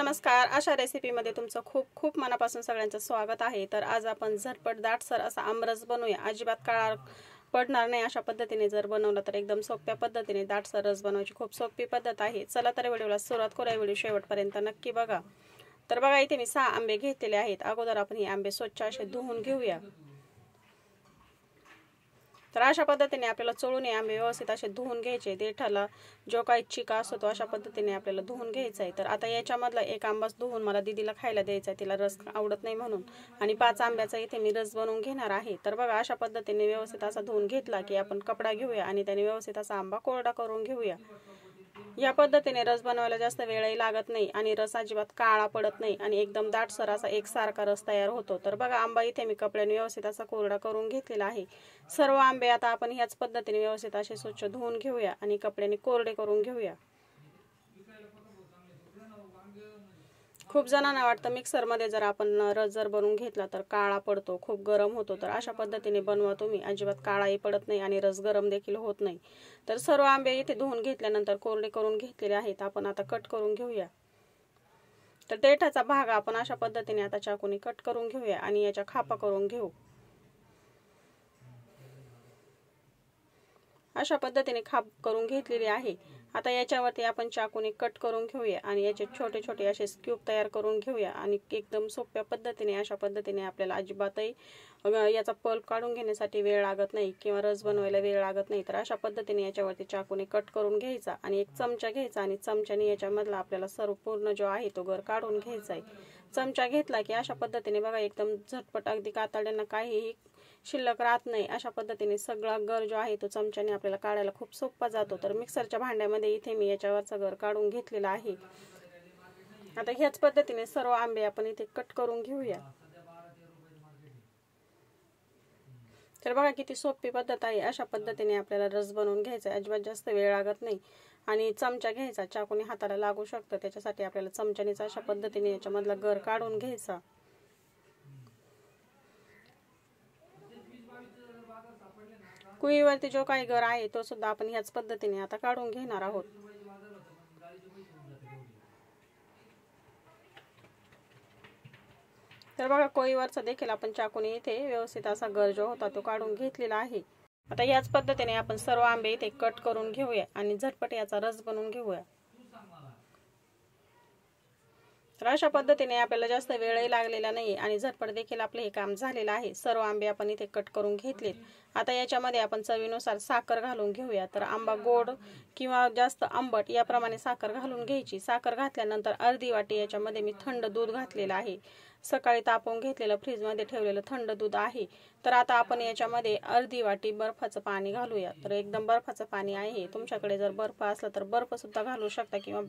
नमस्कार, अशा रेसिपीमध्ये तुमचं खूप खूप मनापासून सगळ्यांचं स्वागत आहे। तर आज आपण झटपट दाटसर असा आमरस बनवूया। अजिबात काळा पडणार नाही अशा पद्धतीने जर बनवलं तर एकदम सोप्या पद्धतीने दाटसर रस बनवायची खूप सोपी पद्धत आहे। चला तर व्हिडिओला सुरुवात करूया। व्हिडिओ शेवटपर्यंत नक्की बघा। तर बघा, इथे मी 6 आंबे घेतलेले आहेत। अगोदर आपण हे आंबे स्वच्छ असे धुवून घेऊया। तर अशा पद्धतीने आपल्याला चोळून आंबे व्यवस्थित असे धुवून घ्यायचे। देठाला जो काही चिका असतो तो अशा पद्धतीने आपल्याला धुवून घ्यायचा आहे। तर आता याच्यामधला एक आंबाच धुवून मला दीदीला खायला द्यायचा आहे, तिला रस आवडत नाही म्हणून, आणि 5 आंब्याचा इथे मी रस बनवून घेणार आहे। तर बघा, अशा पद्धतीने व्यवस्थित असा धुवून घेतला की आपण कपडा घेऊया आणि त्याने व्यवस्थित असा आंबा कोरडा करून घेऊया। या पद्धतीने रस बनवायला जास्त वेळही लागत नाही आणि रस अजिबात काळा पडत नाही आणि एकदम दाटसर असा एकसारखा रस तयार होतो। तर बघा, आंबा इथे मी कपड्याने व्यवस्थित असा कोरडा करून घेतलेला आहे। सर्व आंबे आता आपण ह्याच पद्धतीने व्यवस्थित असे स्वच्छ धुवून घेऊया आणि कपड्याने कोरडे करून घेऊया। खूप जणांना वाटतं मिक्सरमध्ये जर आपण रस जर बनवून घेतला तर काळा पडतो, खूप गरम होतो। तर अशा पद्धतीने बनवा तुम्ही, अजिबात काळाही पडत नाही आणि रस गरम देखील होत नाही। तर सर्व आंबे इथे धुवून घेतल्यानंतर कोरडे करून घेतलेले आहेत। आपण आता कट करून घेऊया। तर देठाचा भाग आपण अशा पद्धतीने आता चाकूने कट करून घेऊया आणि याच्या खापा करून घेऊ। अशा पद्धतीने खाप करून घेतलेली आहे। आता याच्यावरती आपण चाकूने कट करून घेऊया आणि याचे छोटे छोटे असे क्यूब तयार करून घेऊया आणि एकदम सोप्या पद्धतीने अशा पद्धतीने आपल्याला अजिबातही याचा पल्प काढून घेण्यासाठी वेळ लागत नाही किंवा रस बनवायला वेळ लागत नाही। तर अशा पद्धतीने याच्यावरती चाकूने कट करून घ्यायचा आणि एक चमचा घ्यायचा आणि चमच्याने याच्यामधला आपल्याला सर्व पूर्ण जो आहे तो गर काढून घ्यायचा आहे। चमचा घेतला की अशा पद्धतीने बघा, एकदम झटपट, अगदी कातड्यांना काहीही शिल्लक राहत नाही अशा पद्धतीने सगळा गर जो आहे तो चमच्याने आपल्याला काढायला खूप सोपा जातो। तर मिक्सरच्या भांड्यामध्ये इथे मी याच्यावरचा गर काढून घेतलेला आहे। आता ह्याच पद्धतीने सर्व आंबे आपण इथे कट करून घेऊया। तर बघा, किती सोपी पद्धत आहे। अशा पद्धतीने आपल्याला रस बनवून घ्यायचा, अजिबात जास्त वेळ लागत नाही आणि चमचा घ्यायचा, चाकूने हाताला लागू शकतं त्याच्यासाठी आपल्याला चमच्यानेच अशा पद्धतीने याच्यामधला गर काढून घ्यायचा। कुईवरती जो काही गर आहे तो सुद्धा आपण ह्याच पद्धतीने आता काढून घेणार आहोत। तर बघा, कोईवरचा देखील आपण चाकूने इथे व्यवस्थित असा गर जो होता तो काढून घेतलेला आहे। आता याच पद्धतीने आपण सर्व आंबे इथे कट करून घेऊया आणि झटपट याचा रस बनवून घेऊया। तर अशा पद्धतीने आपल्याला जास्त वेळही लागलेला नाही आणि झटपट देखील आपले हे काम झालेलं आहे। सर्व आंबे आपण इथे कट करून घेतलेत। आता याच्यामध्ये आपण चवीनुसार साखर घालून घेऊया। तर आंबा गोड किंवा जास्त आंबट याप्रमाणे साखर घालून घ्यायची। साखर घातल्यानंतर अर्धी वाटी याच्यामध्ये मी थंड दूध घातलेलं आहे। सकाळी तापवून घेतलेलं फ्रीजमध्ये ठेवलेलं थंड दूध आहे। तर आता आपण याच्यामध्ये अर्धी वाटी बर्फाचं पाणी घालूया। तर एकदम बर्फाचं पाणी आहे, तुमच्याकडे जर बर्फ असला तर बर्फ सुद्धा घालू शकता किंवा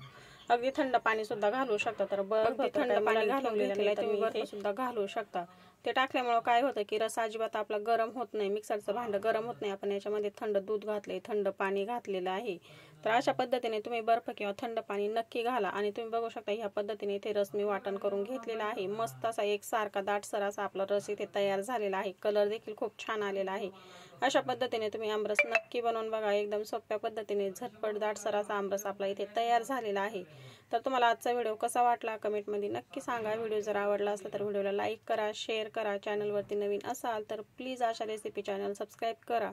अगदी थंड पाणी सुद्धा घालू शकता। तर बर्फ थंड पाणी घालून घेतलेलं तुम्ही बर्फ सुद्धा घालू शकता। ते टाकल्यामुळे काय होतं की रस अजिबात आपला गरम होत नाही, मिक्सरचं भांडं गरम होत नाही। आपण याच्यामध्ये थंड दूध घातले, थंड पाणी घातलेलं आहे। तर अशा पद्धतीने तुम्ही बर्फ किंवा थंड पाणी नक्की घाला आणि तुम्ही बघू शकता ह्या पद्धतीने इथे रस मी वाटण करून घेतलेला आहे। मस्त असा एकसारखा दाटसर असा आपला रस इथे तयार झालेला आहे। कलर देखील खूप छान आलेला आहे। अशा पद्धतीने तुम्ही आमरस नक्की बनवून बघा। एकदम सोप्या पद्धतीने झटपट दाटसर असा आमरस आपला इथे तयार झालेला आहे। तर तुम्हाला आजचा व्हिडिओ कसा वाटला कमेंटमध्ये नक्की सांगा। व्हिडिओ जर आवडला असेल तर व्हिडिओला लाईक करा, शेअर करा। चॅनलवरती नवीन असाल तर please Asha recipe channel subscribe करा।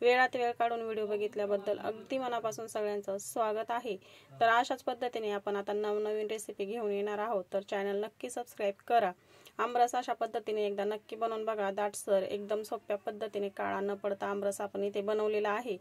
वेळात वेळ काढून व्हिडिओ बघितल्याबद्दल अगदी मनापासून सगळ्यांचं स्वागत आहे। तर अशाच पद्धतीने आपण आता नवनवीन रेसिपी घेऊन येणार आहोत। तर चॅनल नक्की सबस्क्राईब करा। आमरस अशा पद्धतीने एकदा नक्की बनवून बघा। दाटसर एकदम सोप्या पद्धतीने काळा न पडता आमरस आपण इथे बनवलेला आहे।